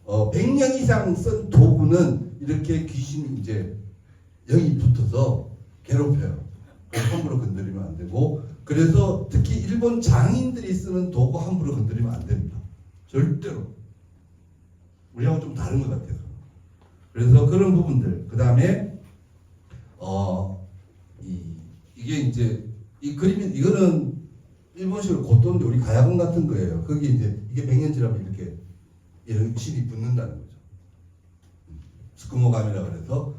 100년 이상 쓴 도구는 이렇게 귀신이 이제 영이 붙어서 괴롭혀요. 함부로 건드리면 안 되고, 그래서 특히 일본 장인들이 쓰는 도구 함부로 건드리면 안 됩니다. 절대로. 우리하고 좀 다른 것 같아요. 그래서 그런 부분들. 그 다음에 이게 이제 이 그림이 이거는 일본식으로 고토인데 우리 가야금 같은 거예요. 거기 이제 이게 100년 지나면 이렇게 이런 실이 붙는다는 거죠. 스쿠모감이라 그래서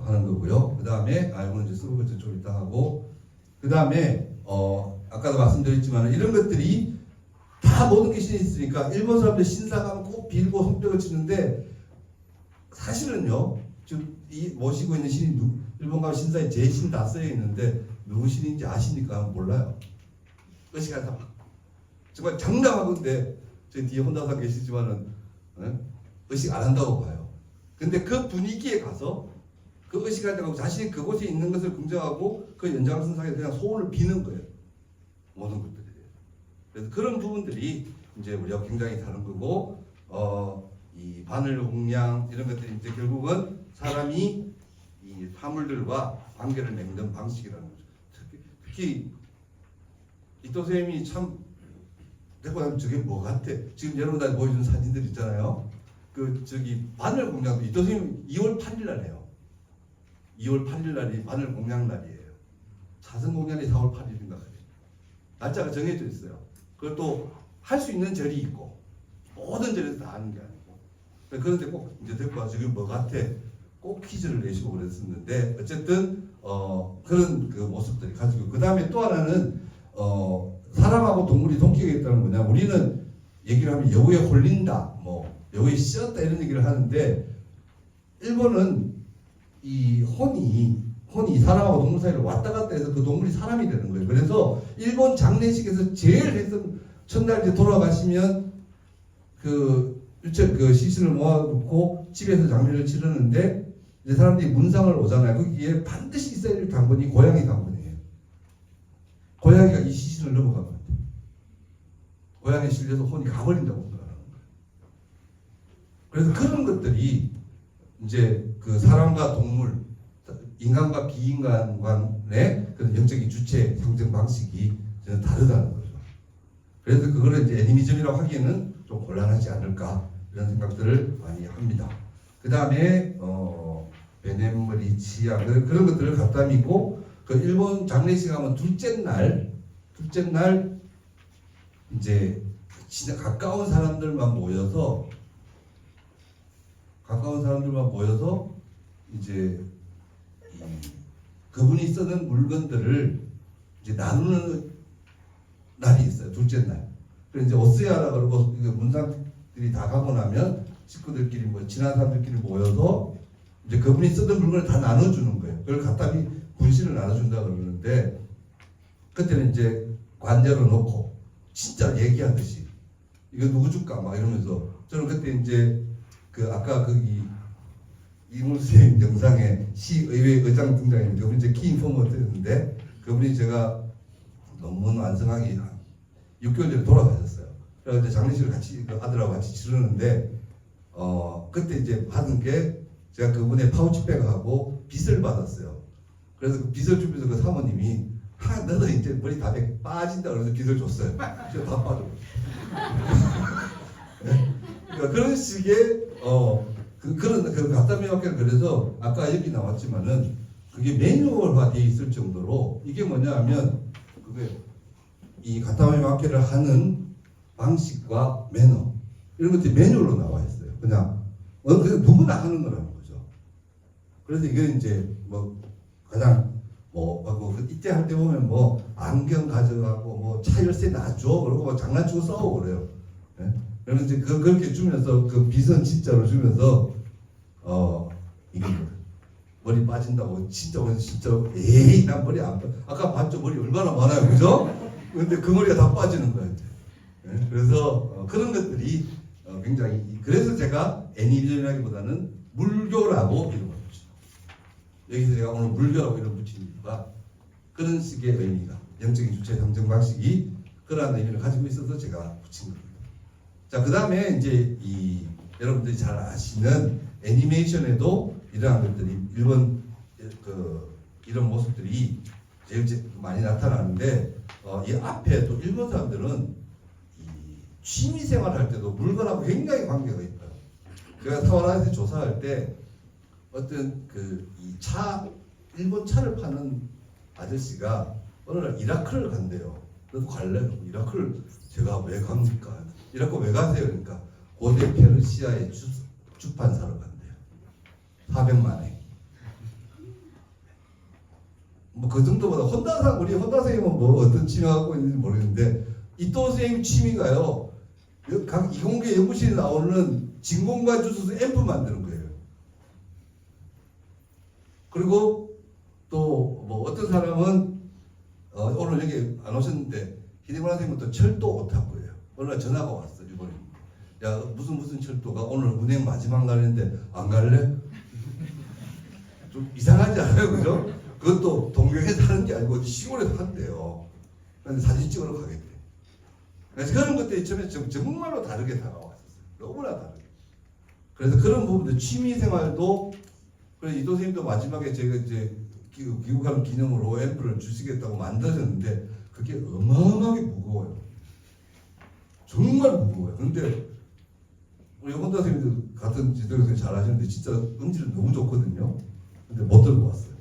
하는 거고요. 그 다음에 이거는 이제 쓰고 것도 좀 이따 하고, 그 다음에 아까도 말씀드렸지만 이런 것들이 다 모든 게 신이 있으니까 일본 사람들 신사 가면 꼭 빌고 손뼉을 치는데 사실은요, 지금 이 모시고 있는 신이 일본 가면 신사에 제 신 다 쓰여 있는데 누구 신인지 아십니까? 몰라요. 의식하다 막 정말 장담하건데 저희 뒤에 혼자서 계시지만은 의식 안 한다고 봐요. 근데 그 분위기에 가서 그 의식할 때하고 자신이 그곳에 있는 것을 긍정하고 그 연장선상에 그냥 소원을 비는 거예요. 모든 것들이. 그래서 그런 부분들이 이제 우리가 굉장히 다른 거고, 이 바늘 공양 이런 것들이 이제 결국은 사람이 이 화물들과 관계를 맺는 방식이라는 거죠. 특히 이토 선생님이 참 내가 보면 저게 뭐 같아. 지금 여러분들 보여준 사진들 있잖아요. 그 저기 바늘 공양도 이토 선생님 2월 8일 날 해요. 2월 8일 날이 바늘 공양 날이에요. 사선 공양이 4월 8일인가 그래요. 날짜가 정해져 있어요. 그것도 할 수 있는 절이 있고 모든 절에서 다 하는 게 아니고, 그런데 꼭 이제 데리고 와서 저게 뭐 같아. 꼭 퀴즈를 내시고 그랬었는데 어쨌든 그런 그 모습들이 가지고, 그 다음에 또 하나는 사람하고 동물이 동기가 있다는 거냐. 우리는 얘기를 하면 여우에 홀린다, 뭐 여우에 씌었다 이런 얘기를 하는데 일본은 이 혼이 사람하고 동물 사이를 왔다 갔다 해서 그 동물이 사람이 되는 거예요. 그래서 일본 장례식에서 제일 해서 첫날 이제 돌아가시면 그 시신을 모아놓고 집에서 장례를 치르는데 이제 사람들이 문상을 오잖아요. 거기에 반드시 있어야 될 당번이 고양이 당번이에요. 고양이가 이 시신을 넘어가면 안 돼요. 고양이에 실려서 혼이 가버린다고 생각하는 거예요. 그래서 그런 것들이 이제 그 사람과 동물, 인간과 비인간 간의 그런 영적인 주체 상정 방식이 저는 다르다는 거죠. 그래서 그거를 이제 애니미즘이라고 하기에는 좀 곤란하지 않을까 이런 생각들을 많이 합니다. 그 다음에 베네머리 치아 그런 것들을 갖다 믿고, 그 일본 장례식 하면 둘째 날 이제 진짜 가까운 사람들만 모여서 이제 그분이 쓰는 물건들을 이제 나누는 날이 있어요. 둘째 날. 그래서 이제 오스야라 그러고 문상들이 다 가고 나면 식구들끼리 뭐 친한 사람들끼리 모여서 이제 그분이 쓰던 물건을 다 나눠주는 거예요. 그걸 갖다 분실을 나눠준다 그러는데, 그때는 이제 관자로 놓고 진짜 얘기하듯이 이거 누구 줄까 막 이러면서, 저는 그때 이제 그 아까 거기 이물수님 영상에 시의회 의장 등장했는데 그분이 이제 키인포머였는데 그분이 제가 논문 완성하기 6개월 전에 돌아가셨어요. 그래서 이제 장례식을 같이 아들하고 같이 치르는데 그때 이제 받은 게 제가 그분의 파우치백하고 빗을 받았어요. 그래서 그 빗을 주면서 그 사모님이 너도 이제 머리 다 빠진다 그래서 빗을 줬어요. 제가 다 빠져. 네? 그러니까 그런 식의 그런 갖다 매혹기는, 그래서 아까 여기 나왔지만은 그게 매뉴얼화 되어 있을 정도로, 이게 뭐냐면 그게 이 갖다 매혹기를 하는 방식과 매너 이런 것들이 매뉴얼로 나와 있어요. 그냥 누구나 하는 거라는 거죠. 그래서 이게 이제 뭐 가장 하고 이때 할 때 보면 뭐 안경 가져가고 뭐 차 열쇠 놔줘 그러고 뭐 장난치고 싸우고 그래요. 네? 그래서 이제 그렇게 주면서 그 빗은 진짜로 주면서 이게 머리 빠진다고 진짜 에이 난 머리 안 빠. 아까 봤죠? 머리 얼마나 많아요, 그죠? 근데 그 머리가 다 빠지는 거예요. 네? 그래서 그런 것들이 굉장히, 그래서 제가 애니비전이라기보다는 물교라고 이름을 붙이죠. 여기서 제가 오늘 물교라고 이름 붙인 이유가 그런 식의 의미가, 영적인 주체 상정 방식이 그러한 의미를 가지고 있어서 제가 붙인 겁니다. 자, 그 다음에 이제 이 여러분들이 잘 아시는 애니메이션에도 이러한 것들이 일본 이런 모습들이 제일 많이 나타나는데 이 앞에 또 일본 사람들은 이 취미생활 할 때도 물건하고 굉장히 관계가 있어요. 제가 사와라에서 조사할 때 어떤 일본 차를 파는 아저씨가 어느 날 이라크를 간대요. 그래서 갈래? 이라크를 제가 왜 갑니까? 이라크 왜 가세요? 그러니까 고대 페르시아의 주판 사러 간대요. 400만에. 뭐 그 정도보다 우리 혼다 선생님은 뭐 어떤 취미 갖고 있는지 모르겠는데 이토 선생님 취미가요. 각 이공계 연구실에 나오는 진공관 주소서 앰프 만드는 거예요. 그리고 또 뭐 어떤 사람은 오늘 여기 안 오셨는데 히데무라 선생님은 또 철도 오타쿠예요. 어느 날 전화가 왔어 일본에. 야 무슨 철도가 오늘 운행 마지막 날인데 안 갈래? 좀 이상하지 않아요, 그죠? 그것도 동경에서 하는 게 아니고 시골에서 한대요. 근데 사진 찍으러 가겠대. 그래서 그런 것들이 처음에 정말로 다르게 다가왔었어요. 너무나 다르게. 그래서 그런 부분들 취미생활도 그래서 이도 선생님도 마지막에 제가 이제 귀국하는 기념으로 앰플을 주시겠다고 만드셨는데 그게 어마어마하게 무거워요. 정말 무거워요. 근데 우리 혼다 선생님도 같은 지도에서 잘 하시는데 진짜 음질은 너무 좋거든요. 근데 못 들고 왔어요.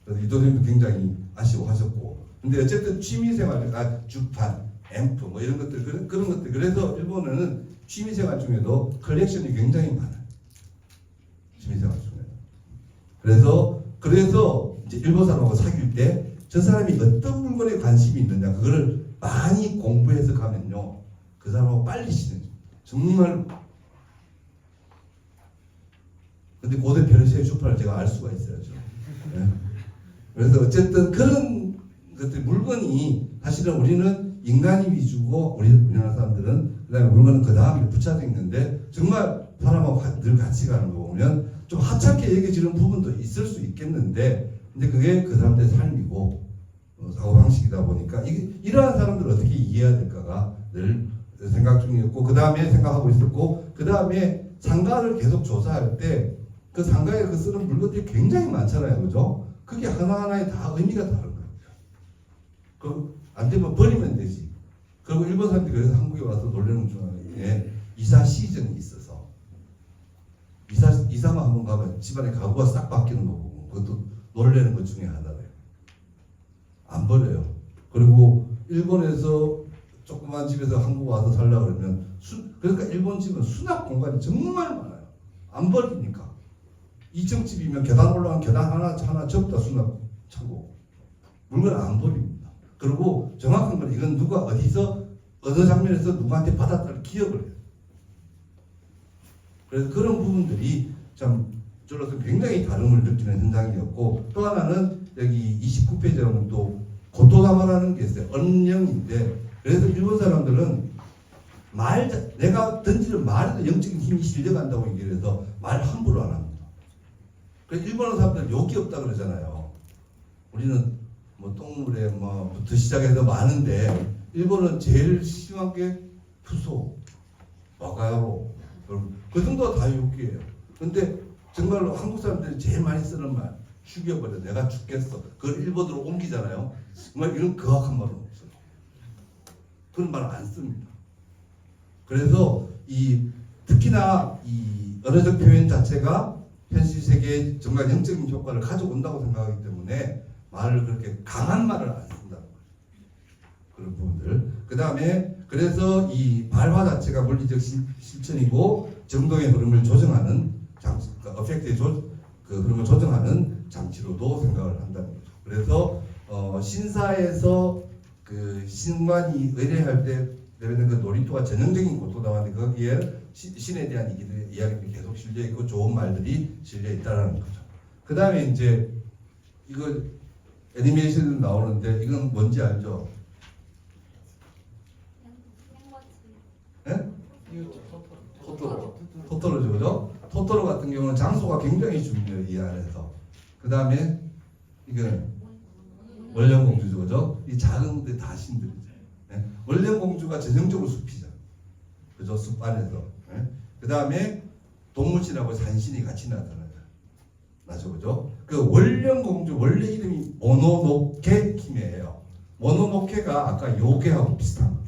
그래서 이도 선생님도 굉장히 아쉬워하셨고. 근데 어쨌든 취미생활, 주판, 앰프 뭐 이런 것들 그런 것들 그래서 일본은 취미생활 중에도 컬렉션이 굉장히 많아요. 취미생활 중에도. 그래서 이제 일본 사람하고 사귈 때 저 사람이 어떤 물건에 관심이 있느냐 그거를 많이 공부해서 가면요 그 사람하고 빨리 친해져요. 정말. 근데 고대 페르시아의 주판을 제가 알 수가 있어야죠. 네. 그래서 어쨌든 그런 것들 물건이 사실은 우리는 인간이 위주고 우리나라 사람들은 그다음에 물건은 그 다음에 붙여져 있는데 정말 사람하고 늘 같이 가는 거 보면 좀 하찮게 여겨지는 부분도 있을 수 있겠는데 근데 그게 그 사람들의 삶이고 사고방식이다 보니까 이러한 사람들을 어떻게 이해해야 될까가 늘 생각 중이었고 그 다음에 생각하고 있었고 그 다음에 상가를 계속 조사할 때 그 상가에 쓰는 물건들이 굉장히 많잖아요. 그죠? 그게 하나하나에 다 의미가 다른 거예요. 안 되면 버리면 되지. 그리고 일본 사람들이 그래서 한국에 와서 놀라는 중에 이사 시즌이 있어서 이사만 한번 가면 집안에 가구가 싹 바뀌는 거 보고 그것도 놀라는 것 중에 하나예요. 안 버려요. 그리고 일본에서 조그만 집에서 한국 와서 살려고 그러면 그러니까 일본 집은 수납 공간이 정말 많아요. 안 버리니까. 2층 집이면 계단 올라가면 계단 하나 접다 수납 차고 물건 안 버립니다. 그리고 정확한 건 이건 누가 어디서 어느 장면에서 누구한테 받았다는 기억을 해요. 그래서 그런 부분들이 참 저로서 굉장히 다름을 느끼는 현장이었고 또 하나는 여기 29페이지에 보면 또 고토다마라는 게 있어요. 언령인데 그래서 일본 사람들은 내가 던지는 말에도 영적인 힘이 실려간다고 얘기를 해서 말 함부로 안 합니다. 그래서 일본어 사람들은 욕이 없다 그러잖아요. 우리는 뭐 똥물에 뭐부터 시작해서 많은데 일본은 제일 심한 게 푸소, 와가야로 그 정도가 다 욕이에요. 근데 정말로 한국 사람들이 제일 많이 쓰는 말 죽여버려 내가 죽겠어 그걸 일본어로 옮기잖아요. 정말 이런 거악한 말은 없어요. 그런 말을 안 씁니다. 그래서 특히나 이 언어적 표현 자체가 현실 세계에 정말 영적인 효과를 가져온다고 생각하기 때문에 말을 그렇게 강한 말을 안 쓴다는 거죠. 그런 부분들. 그 다음에 그래서 이 발화 자체가 물리적 실천이고 정동의 흐름을 조정하는 장치, 어펙트의 흐름을 조정하는 장치로도 생각을 한다는 거죠. 그래서 신사에서 그 신관이 의뢰할 때 내뱉는 그 놀이터가 전형적인 곳도 나왔는데 거기에 신에 대한 이야기들이 계속 실려 있고 좋은 말들이 실려 있다는 거죠. 그 다음에 이제 이거 애니메이션으로 나오는데 이건 뭔지 알죠? 네? 토토로죠, 그죠? 토토로 같은 경우는 장소가 굉장히 중요해요, 이 안에서. 그 다음에 이건 원령공주죠, 그죠? 이 작은 데 다 신들이죠. 네? 원령공주가 전형적으로 숲이죠, 그죠? 숲 안에서. 네? 그 다음에 동물신하고 산신이 같이 나타나요. 맞죠, 그죠? 그 원령공주 원래 이름이 모노노케 히메예요. 모노노케가 아까 요괴하고 비슷한 거.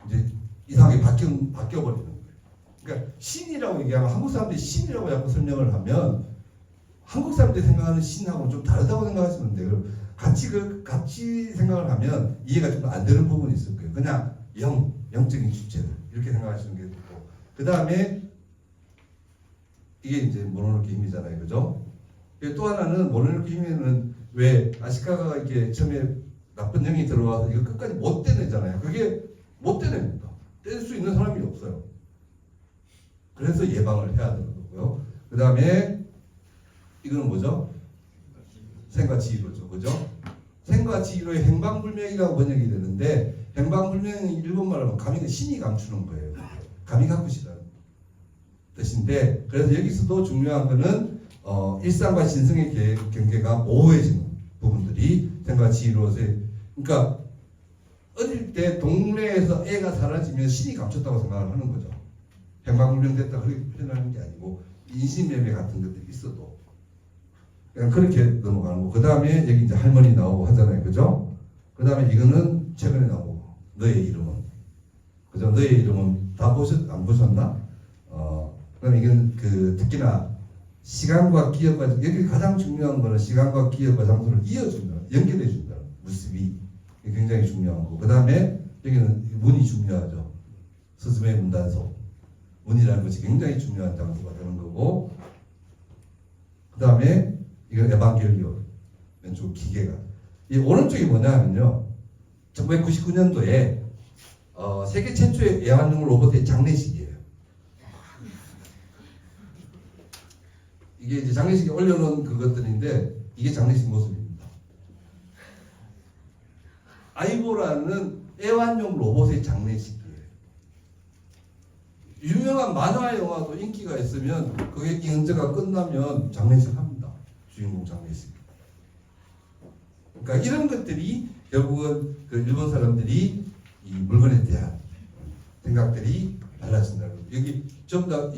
이제 이상하게 바뀌어버리는 거예요. 그러니까 신이라고 얘기하면 한국 사람들이 신이라고 자꾸 설명을 하면 한국 사람들이 생각하는 신하고는 좀 다르다고 생각하시면 돼요. 같이 생각을 하면 이해가 좀 안 되는 부분이 있을 거예요. 그냥 영적인 주체들 이렇게 생각하시는 게 좋고, 그 다음에 이게 이제 모노노케 힘이잖아요, 그죠? 또 하나는 모노노케 힘에는 왜 아시카가 이렇게 처음에 나쁜 영이 들어와서 이거 끝까지 못 떼내잖아요. 그게 못 떼냅니다. 뗄 수 있는 사람이 없어요. 그래서 예방을 해야 되는 거고요. 그 다음에 이거는 뭐죠? 생과치히로죠, 그죠? 생과치히로의 행방불명이라고 번역이 되는데, 행방불명이 일본말로 하면 가미는 신이 감추는 거예요. 가미가쿠시라는 뜻인데, 그래서 여기서도 중요한 거는 일상과 신성의 경계가 모호해지는 부분들이 생과치히로의, 그러니까 어릴 때 동네에서 애가 사라지면 신이 감췄다고 생각을 하는 거죠. 행방불명 됐다 그렇게 표현하는 게 아니고 인신매매 같은 것들이 있어도 그냥 그렇게 넘어가는 거. 그 다음에 여기 이제 할머니 나오고 하잖아요, 그죠? 그 다음에 이거는 최근에 나오고 너의 이름은, 그죠? 너의 이름은 다 안 보셨나? 그럼 이건 그 특히나 시간과 기억과, 여기 가장 중요한 거는 시간과 기억과 장소를 이어준다, 연결해준다, 무습이 굉장히 중요한 거. 그 다음에 여기는 문이 중요하죠. 스즈메 문단속, 문이라는 것이 굉장히 중요한 장소가 되는 거고, 그 다음에 이건 에반겔리온, 왼쪽 기계가. 이 오른쪽이 뭐냐면요, 1999년도에 세계 최초의 애완용 로봇의 장례식이에요. 이게 이제 장례식에 올려놓은 그것들인데 이게 장례식 모습입니다. 아이보라는 애완용 로봇의 장례식이에요. 유명한 만화 영화도 인기가 있으면 그게 인제가 끝나면 장례식 합니다. 주인공 장례식. 그러니까 이런 것들이 결국은 그 일본 사람들이 이 물건에 대한 생각들이 달라진다는 거예요. 여기 전부 다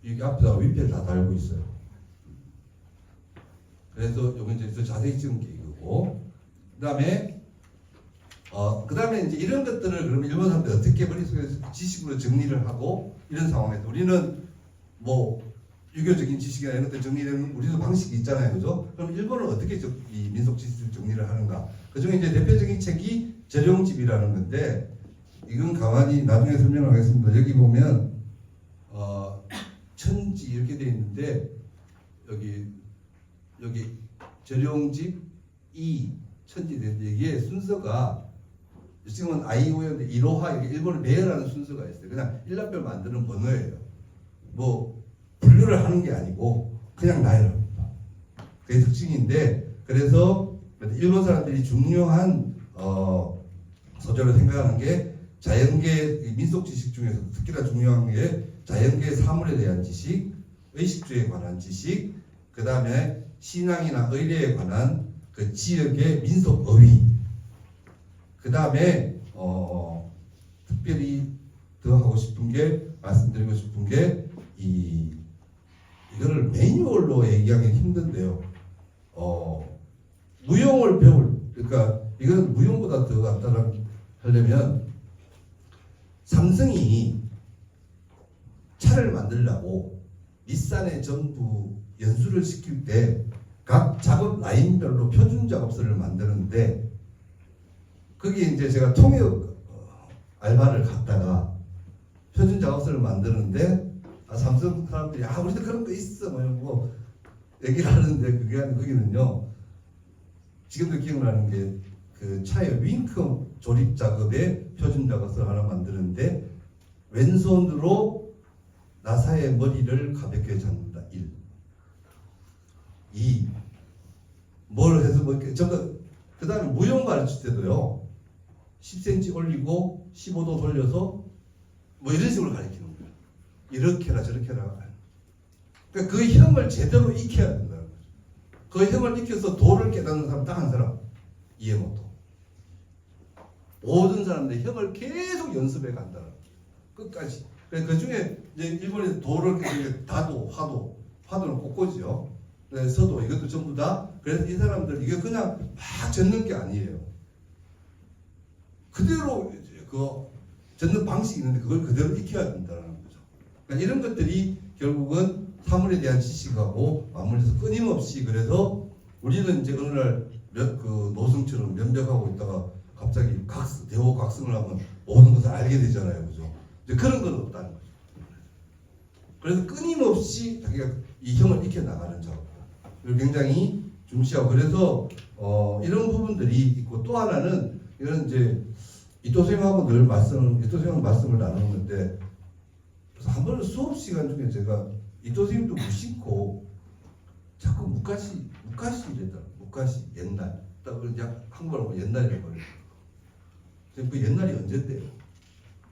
여기 앞에다 위패를 다 달고 있어요. 그래서 여기 이제 더 자세히 찍은 게 이거고, 그다음에 이제 이런 것들을 그러면 일본 사람들이 어떻게 머릿속에서 지식으로 정리를 하고 이런 상황에서 우리는 뭐 유교적인 지식이나 이런 것들 정리되는 우리도 방식이 있잖아요, 그죠? 그럼 일본은 어떻게 이 민속 지식을 정리를 하는가? 그 중에 이제 대표적인 책이 절용집이라는 건데, 이건 가만히 나중에 설명하겠습니다. 여기 보면 천지 이렇게 되어 있는데 여기 절용집 천지 되는데 이게 순서가 지금은 아이오였는데 이로하 이렇게 일본을 배열하는 순서가 있어요. 그냥 일라별 만드는 번호예요. 뭐 분류를 하는 게 아니고 그냥 나열합니다. 그게 특징인데, 그래서 일본 사람들이 중요한 소재로 생각하는 게 자연계 민속 지식 중에서 특히나 중요한 게 자연계 사물에 대한 지식, 의식주에 관한 지식, 그 다음에 신앙이나 의례에 관한 그 지역의 민속 어휘, 그 다음에 특별히 더 하고 싶은 게, 말씀드리고 싶은 게 이거를 매뉴얼로 얘기하기 힘든데요. 무용을 그러니까 이거는 무용보다 더 간단하려면 삼성이 차를 만들려고 닛산에 전부 연수를 시킬 때 각 작업 라인별로 표준 작업서를 만드는데, 거기에 이제 제가 통역 알바를 갔다가 표준 작업서를 만드는데 삼성 사람들이 우리도 그런 거 있어 뭐 얘기를 하는데, 그게 아니고 거기는요, 지금도 기억나는 게 그 차의 윙크 조립 작업에 표준 작업서를 하나 만드는데 왼손으로 나사의 머리를 가볍게 잡는다. 1. 2. 뭘 해서 뭐 이렇게 전부. 그 다음에 무용 가르칠 때도요, 10cm 올리고 15도 돌려서 뭐 이런 식으로 가르치는 거예요. 이렇게 해라 저렇게 해라. 그러니까 그 형을 제대로 익혀야 된다는 거죠. 그 형을 익혀서 도를 깨닫는 사람 딱 한 사람, 이해모토. 모든 사람들이 형을 계속 연습해 간다는 거죠. 끝까지. 그 중에 이제 일본의 도를 다도, 화도는 꽃꽂이요. 서도 이것도 전부 다 그래서 이 사람들 이게 그냥 막 젓는 게 아니에요. 그대로 그 젓는 방식이 있는데 그걸 그대로 익혀야 된다는 거죠. 그러니까 이런 것들이 결국은 사물에 대한 지식하고 맞물려서 끊임없이 그래서 우리는 이제 어느 날 그 노승처럼 면벽하고 있다가 갑자기 대호각성을 하면 모든 것을 알게 되잖아요, 그죠? 이제 그런 건 없다는 거죠. 그래서 끊임없이 자기가 이 형을 익혀 나가는 작업. 굉장히 중시하고 그래서 이런 부분들이 있고 또 하나는 이런 이제 이토 선생님하고 늘 말씀을 나누는데 그래서 한 번은 수업 시간 중에 제가 이토 선생님도 무심코 자꾸 묵가시 이랬다. 묵가시 옛날 딱 그냥 한국어로 하면 옛날이라고 그래요. 그 옛날이 언제인데요?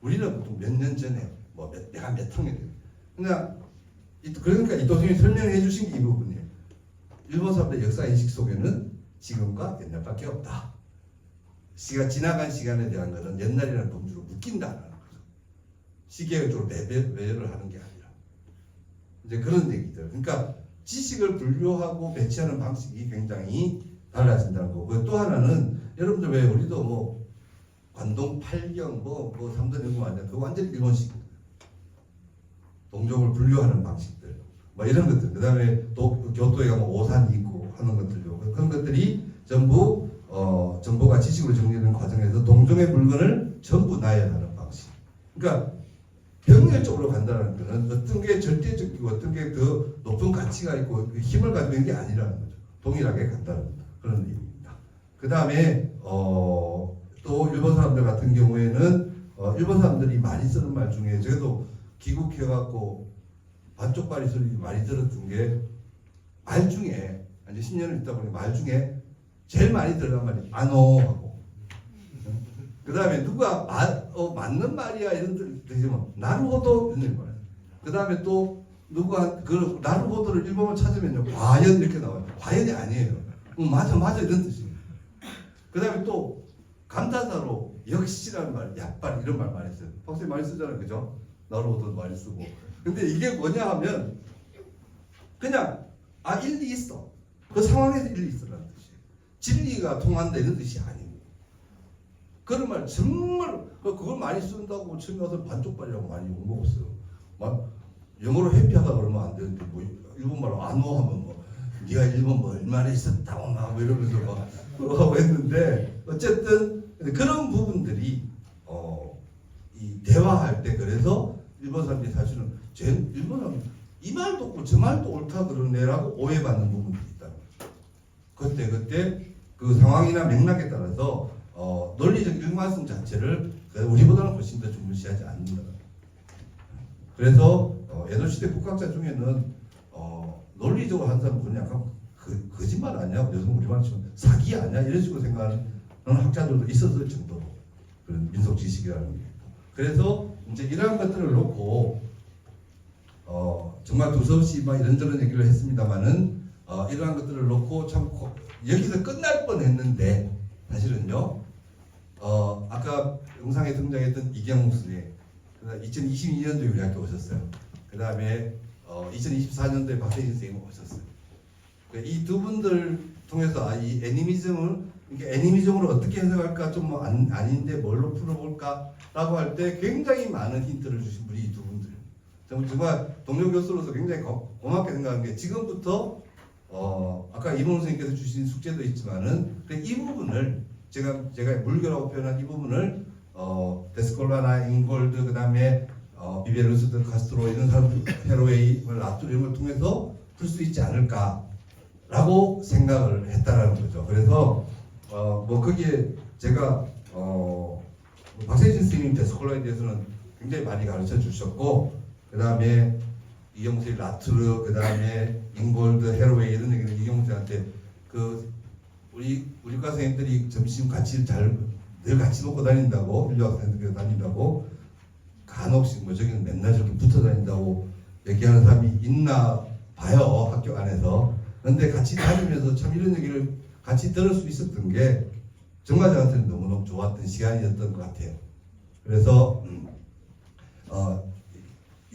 우리는 보통 몇 년 전에 내가 몇 학년 때 그냥 그러니까 이토 선생님이 설명해 주신 게 이 부분이에요. 일본 사람들의 역사 인식 속에는 지금과 옛날밖에 없다. 지나간 시간에 대한 것은 옛날이라는 범주로 묶인다는 거죠. 시계적으로 매료를 하는 게 아니라 이제 그런 얘기들. 그러니까 지식을 분류하고 배치하는 방식이 굉장히 달라진다는 거고 또 하나는 여러분들 왜 우리도 관동 8경 3전 연구 아니야? 그거 완전히 일본식 동족을 분류하는 방식들. 이런 것들, 그 다음에 또 교토에 가면 오산이 있고 하는 것들요. 그런 것들이 전부 정보가 지식으로 정리되는 과정에서 동종의 물건을 전부 나열하는 방식. 그러니까 병렬적으로 간다는 것은 어떤 게 절대적이고 어떤 게 더 높은 가치가 있고 힘을 가지고 있는 게 아니라는 거죠. 동일하게 간다는 그런 얘기입니다. 그 다음에 또 일본 사람들 같은 경우에는 일본 사람들이 많이 쓰는 말 중에 저도 귀국해갖고 반쪽발이 소리 많이 들었던 게 말 중에 이제 10년을 있다 보니 말 중에 제일 많이 들어간 말이 아노하고 그 다음에 누가 맞는 말이야 이런 뜻 되지만 나루호도 이런 거예요. 그 다음에 또 누가 그 나루호도를 일본어 찾으면요 과연 이렇게 나와요. 과연이 아니에요. 맞아 이런 뜻이에요. 그 다음에 또 감탄사로 역시라는 말, 약발 이런 말 많이 써요. 박사님 많이 쓰잖아요, 그죠? 나루호도 많이 쓰고. 근데 이게 뭐냐 하면 그냥 일리 있어. 그 상황에서 일리 있어라는 뜻이에요. 진리가 통한다 이런 뜻이 아니고 그런 말 정말 그걸 많이 쓴다고 처음에 와서 반쪽발이라고 많이 욕먹었어요. 영어로 해피하다 그러면 안 되는데 일본말로 안오하면 네가 일본 얼마나 있었다고 막 이러면서 하고 했는데 어쨌든 그런 부분들이 이 대화할 때 그래서 일본 사람들이 사실은 일본 사람 이 말도 없고 저 말도 옳다 그러네라고 오해받는 부분들이 있다. 그때 그 상황이나 맥락에 따라서 논리적 일관성 자체를 우리보다는 훨씬 더 중요시하지 않는다. 그래서 에도 시대 국학자 중에는 논리적으로 한 사람은 그냥 약간 거짓말 아니야? 요즘 우리말 치면 사기 아니야? 이런 식으로 생각하는 학자들도 있었을 정도로 그런 민속 지식이라는 게. 그래서 이제 이러한 것들을 놓고 정말 두서없이 이런저런 얘기를 했습니다만은 이러한 것들을 놓고 참 여기서 끝날 뻔했는데 사실은요 아까 영상에 등장했던 이경욱 선생님 2022년도에 우리 학교 오셨어요. 그 다음에 2024년도에 박세진 선생님 오셨어요. 이 두 분들 통해서 이 애니미즘으로 어떻게 해석할까 좀 아닌데 뭘로 풀어볼까라고 할 때 굉장히 많은 힌트를 주신 분이 이 두 분들. 정말 동료 교수로서 굉장히 고맙게 생각하는 게 지금부터 아까 이몽 선생님께서 주신 숙제도 있지만은 이 부분을 제가 물교라고 표현한 이 부분을 데스콜라나 잉골드 그다음에 비베르스드 카스트로 이런 사람들 헤로웨이 라투 이런 걸 통해서 풀 수 있지 않을까라고 생각을 했다라는 거죠. 그래서 거기에 제가 박세진 선생님 데스콜라에 대해서는 굉장히 많이 가르쳐 주셨고 그 다음에 이영수의 라투르, 그 다음에 잉골드, 헤로웨이 이런 얘기를 이영수한테 우리 과 선생님들이 점심 늘 같이 먹고 다닌다고 인류학 선생님들 다닌다고 간혹씩 저기는 맨날 저렇게 붙어 다닌다고 얘기하는 사람이 있나 봐요 학교 안에서. 그런데 같이 다니면서 참 이런 얘기를 같이 들을 수 있었던 게 정말 저한테는 너무너무 좋았던 시간이었던 것 같아요. 그래서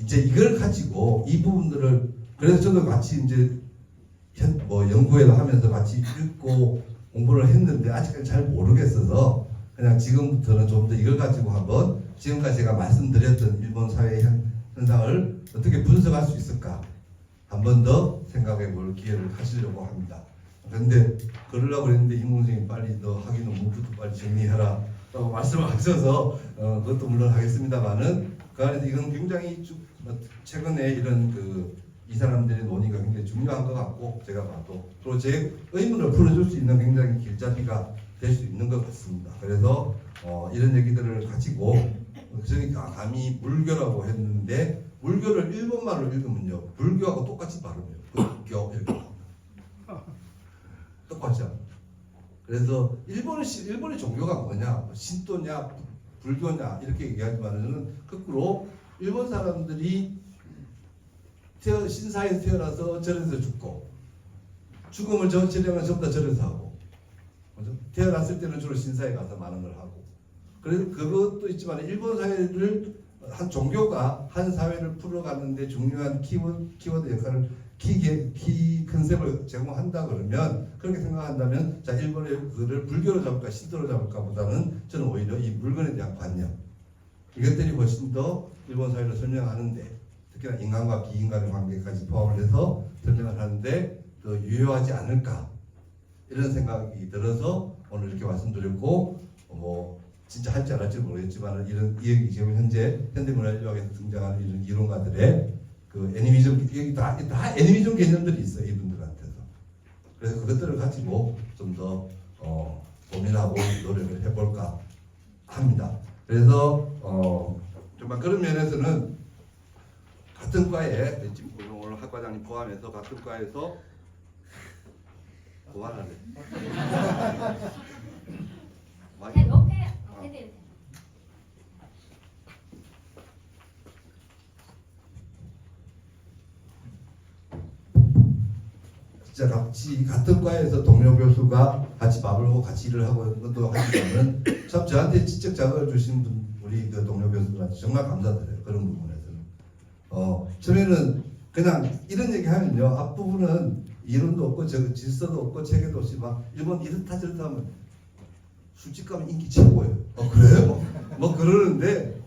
이제 이걸 가지고 이 부분들을 그래서 저도 같이 이제 연구회도 하면서 같이 읽고 공부를 했는데 아직까지 잘 모르겠어서 그냥 지금부터는 좀 더 이걸 가지고 한번 지금까지 제가 말씀드렸던 일본 사회 현상을 어떻게 분석할 수 있을까 한 번 더 생각해 볼 기회를 가지려고 합니다. 그런데 그러려고 그랬는데 임공 선생님 빨리 너 하기 논문부터 빨리 정리해라 라고 말씀을 하셔서 그것도 물론 하겠습니다만은 그 안에서 이건 굉장히 최근에 이런 이 사람들의 논의가 굉장히 중요한 것 같고 제가 봐도 또 제 의문을 풀어줄 수 있는 굉장히 길잡이가 될 수 있는 것 같습니다. 그래서 이런 얘기들을 가지고 저희 감히 불교라고 했는데 불교를 일본말로 읽으면요 불교하고 똑같이 발음해요. 불교 이렇게 똑같죠. 그래서 일본의 종교가 뭐냐 신도냐 불교냐 이렇게 얘기하지만 저는 거꾸로 일본 사람들이 신사에서 태어나서 절에서 죽고 죽음을 저지르면 전부 다 절에서 하고 태어났을 때는 주로 신사에 가서 많은 걸 하고 그래서 그것도 있지만 일본 사회를 한 종교가 한 사회를 풀어가는데 중요한 키워드 역할을 키 컨셉을 제공한다 그러면 그렇게 생각한다면 자 일본의 그를 불교로 잡을까 신도로 잡을까 보다는 저는 오히려 이 물건에 대한 관념 이것들이 훨씬 더 일본 사회를 설명하는데 특히나 인간과 비인간의 관계까지 포함을 해서 설명을 하는데 더 유효하지 않을까 이런 생각이 들어서 오늘 이렇게 말씀드렸고 진짜 할지 안 할지 모르겠지만 이런 지금 현대문화인류학에서 등장하는 이런 이론가들의 그 애니미즘 여기 다 애니미즘 개념들이 있어요 이분들한테서. 그래서 그것들을 가지고 좀 더 고민하고 노력을 해볼까 합니다. 그래서 정말 그런 면에서는 같은 과에 지금 오늘 학과장님 포함해서 같은 과에서 뭐하나래? 진짜 같은 과에서 동료 교수가 같이 밥을 먹고 같이 일을 하고 이런 것도 하지만은 참 저한테 지적 자극을 주신 분 우리 그 동료 교수들한테 정말 감사드려요. 그런 부분에서는 처음에는 그냥 이런 얘기 하면요 앞부분은 이론도 없고 질서도 없고 체계도 없이 막 일본 이렇다 저렇다 하면 술집가면 인기 최고예요. 그래요? 뭐 그러는데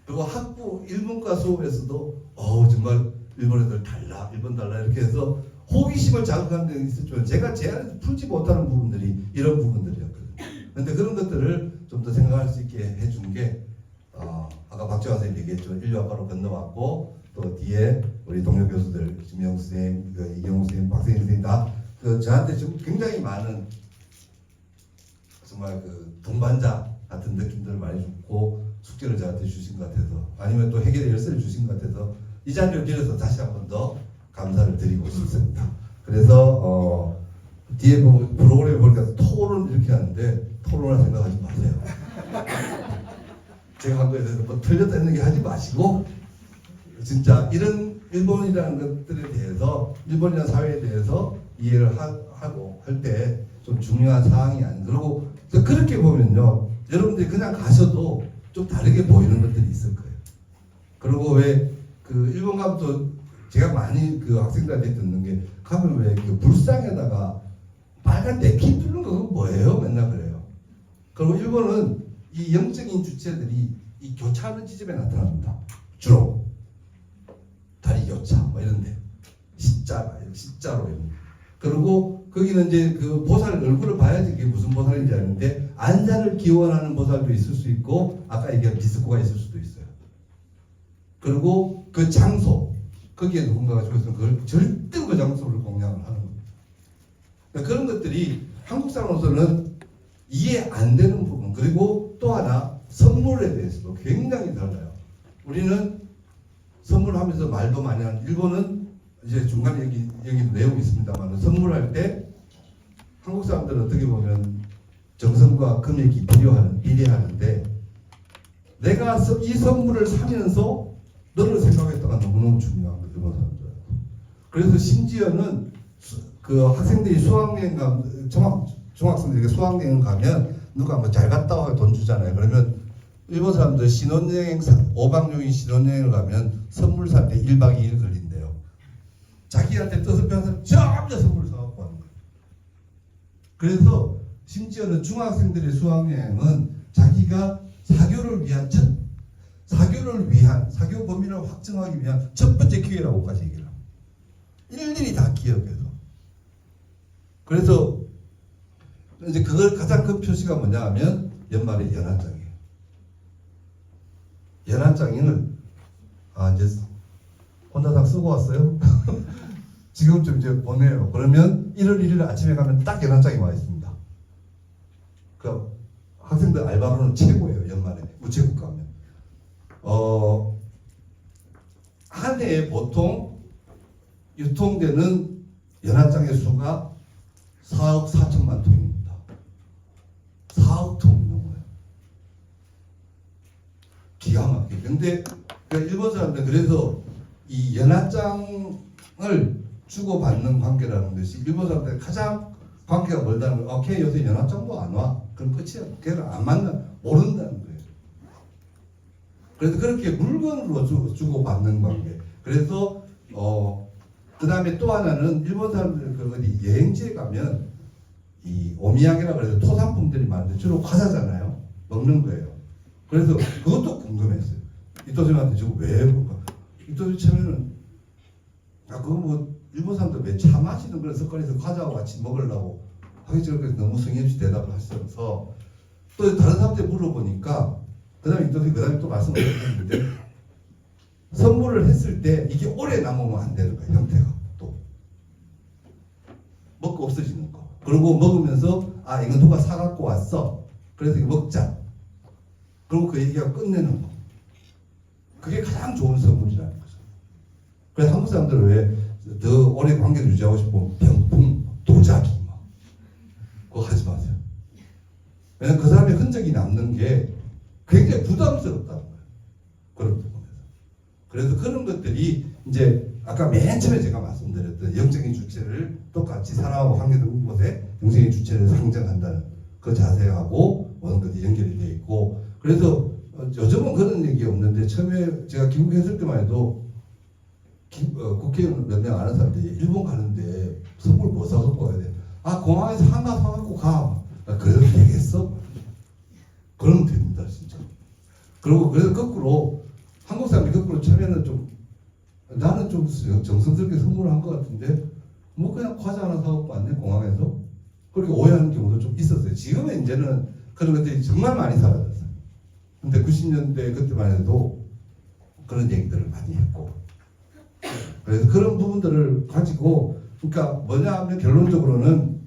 그리고 학부 일본과 수업에서도 정말 일본 애들 달라 일본 달라 이렇게 해서 호기심을 자극하는 데 있었지만 제가 제 안에서 풀지 못하는 부분들이 이런 부분들이었거든요. 그런데 그런 것들을 좀 더 생각할 수 있게 해준 게 아까 박재환 선생님 얘기했죠. 인류학과로 건너왔고 또 뒤에 우리 동료 교수들 김영수 선생님, 이경우 선생님, 박세인 선생님 다 저한테 지금 굉장히 많은 정말 동반자 같은 느낌들을 많이 주고 숙제를 저한테 주신 것 같아서 아니면 또 해결의 열쇠를 주신 것 같아서 이 자리를 빌어서 다시 한 번 더 감사를 드리고 싶습니다. 그래서 뒤에 보면 프로그램에 보니까 토론 이렇게 하는데 토론을 생각하지 마세요. 제가 한 거에 대해서 뭐 틀렸다는 얘기 하지 마시고 진짜 이런 일본이라는 것들에 대해서 일본이라는 사회에 대해서 이해를 하고 할 때 좀 중요한 사항이 아닌 그리고 그렇게 보면요 여러분들이 그냥 가셔도 좀 다르게 보이는 것들이 있을 거예요. 그리고 왜 일본 가면 또 제가 많이 학생들한테 듣는 게 가면 왜 불상에다가 빨간 냅킨 뚫는 거 뭐예요? 맨날 그래요. 그리고 일본은 이 영적인 주체들이 이 교차하는 지점에 나타납니다. 주로 다리 교차 뭐 이런데 십자로 이런. 그리고 거기는 이제 보살 얼굴을 봐야지 그게 무슨 보살인지 아는데 안산을 기원하는 보살도 있을 수 있고 아까 얘기한 비스코가 있을 수도 있어요. 그리고 그 장소 거기에 누군가가 죽었으면 그걸 절대로 그 장소를 공양을 하는 겁니다. 그러니까 그런 것들이 한국 사람으로서는 이해 안 되는 부분 그리고 또 하나 선물에 대해서도 굉장히 달라요. 우리는 선물하면서 말도 많이 하는 일본은 이제 중간에 여기 내용이 있습니다만 선물할 때 한국 사람들은 어떻게 보면 정성과 금액이 비례하는데 내가 이 선물을 사면서 너를 생각했다가 너무너무 중요한 거예요. 일본 사람들. 그래서 심지어는 학생들이 수학여행 가면 중학생들에게 수학여행 가면 누가 뭐 잘 갔다 와 돈 주잖아요. 그러면 일본 사람들 신혼여행 5박 6일 신혼여행을 가면 선물 살 때 1박 2일 걸린대요. 자기한테 뜻을 빼서 전부 선물을 사갖고 하는 거예요. 그래서 심지어는 중학생들의 수학여행은 자기가 사교를 위한 사교 범위를 확정하기 위한 첫 번째 기회라고까지 얘기를 합니다. 일일이 다 기억해서. 그래서 이제 그걸 가장 큰 표시가 뭐냐 하면 연말에 연한장이에요. 연한장을 이제 혼자 다 쓰고 왔어요. 지금쯤 이제 보내요. 그러면 1월 1일 아침에 가면 딱 연한장이 와 있습니다. 그 학생들 알바로는 최고예요. 연말에 우체국 가면. 한 해에 보통 유통되는 연한장의 수가 4억 4천만 통입니다. 4억 통 있는 거예요. 기가 막히게. 근데 일본 사람들 그래서 이 연한장을 주고받는 관계라는 것이 일본 사람들 가장 관계가 멀다는 거예요. 걔 요새 연한장도 안 와. 그럼 끝이야. 걔를 안 만나 모른다는 거예요. 그래서 그렇게 물건으로 주고받는 관계. 그래서 그 다음에 또 하나는 일본 사람들 그 어디 여행지에 가면 이 오미야게라고 해서 토산품들이 많은데 주로 과자잖아요. 먹는 거예요. 그래서 그것도 궁금했어요. 이토세한테 지금 왜 볼까? 이토세 처음에는 그거 뭐 일본 사람들 왜 차 마시는 그런 습관에서 과자와 같이 먹으려고 하기 전에 너무 성의 없이 대답을 하셔서 또 다른 사람들 물어보니까 그 다음에 이토세 그 다음에 또 말씀을 드렸는데 선물을 했을 때 이게 오래 남으면 안 되는 거예요. 형태가 또 먹고 없어지는 거. 그리고 먹으면서 이거 누가 사갖고 왔어. 그래서 이거 먹자. 그리고 그 얘기가 끝내는 거. 그게 가장 좋은 선물이라는 거죠. 그래서 한국 사람들은 왜 더 오래 관계를 유지하고 싶으면 병풍, 도자기 그거 하지 마세요. 왜냐면 그 사람의 흔적이 남는 게 굉장히 부담스럽다는 거예요. 그런 부분에서. 그래서 그런 것들이 이제 아까 맨 처음에 제가 말씀드렸던 영적인 주체를 똑같이 사람하고 관계되는 곳에 영적인 주체를 상정한다는 그 자세하고 모든 것이 연결이 되어 있고 그래서 요즘은 그런 얘기 없는데 처음에 제가 귀국했을 때만 해도 국회의원 몇 명 아는 사람들이 일본 가는데 선물 뭐 사갖고 가야 돼? 공항에서 하나 사갖고 가. 그래도 되겠어? 그러면 됩니다 진짜. 그리고 그래서 거꾸로 한국 사람들이 거꾸로 처음에는 좀 나는 좀 정성스럽게 선물을 한 것 같은데 뭐 그냥 과자 하나 사갖고 왔네 공항에서. 그렇게 오해하는 경우도 좀 있었어요. 지금은 이제는 그런 것들이 정말 많이 사라졌어요. 근데 90년대 그때만 해도 그런 얘기들을 많이 했고 그래서 그런 부분들을 가지고 그러니까 뭐냐 하면 결론적으로는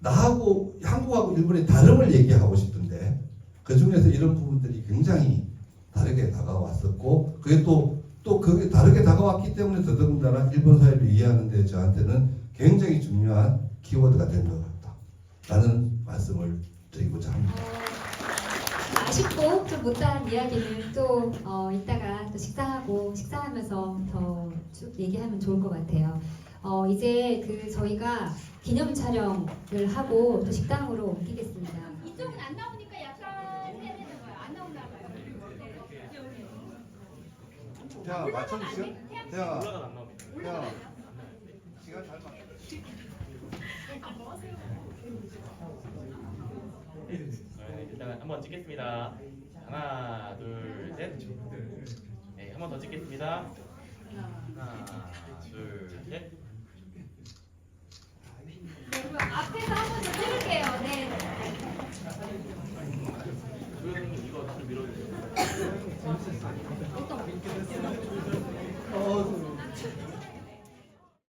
나하고 한국하고 일본의 다름을 얘기하고 싶은데 그 중에서 이런 부분들이 굉장히 다르게 다가왔었고 그게 또 그게 다르게 다가왔기 때문에 더더군다나 일본 사회를 이해하는 데 저한테는 굉장히 중요한 키워드가 된 것 같다라는 말씀을 드리고자 합니다. 아쉽고 좀 못다한 이야기는 또 이따가 또 식사하면서 더 쭉 얘기하면 좋을 것 같아요. 이제 저희가 기념 촬영을 하고 또 식당으로 옮기겠습니다. 이쪽은 안 나오니까 약간 해야 되는 거야. 안 나온다 봐요. 태양아 맞춰주시오. 태양아 시간 잘 맞춰. 일단 한번 찍겠습니다. 하나, 둘, 셋. 네, 한 번 더 찍겠습니다. 하나, 둘, 셋. 네, 그럼 앞에서 한 번 더 찍을게요. 네. 이거 좀 밀어주세요.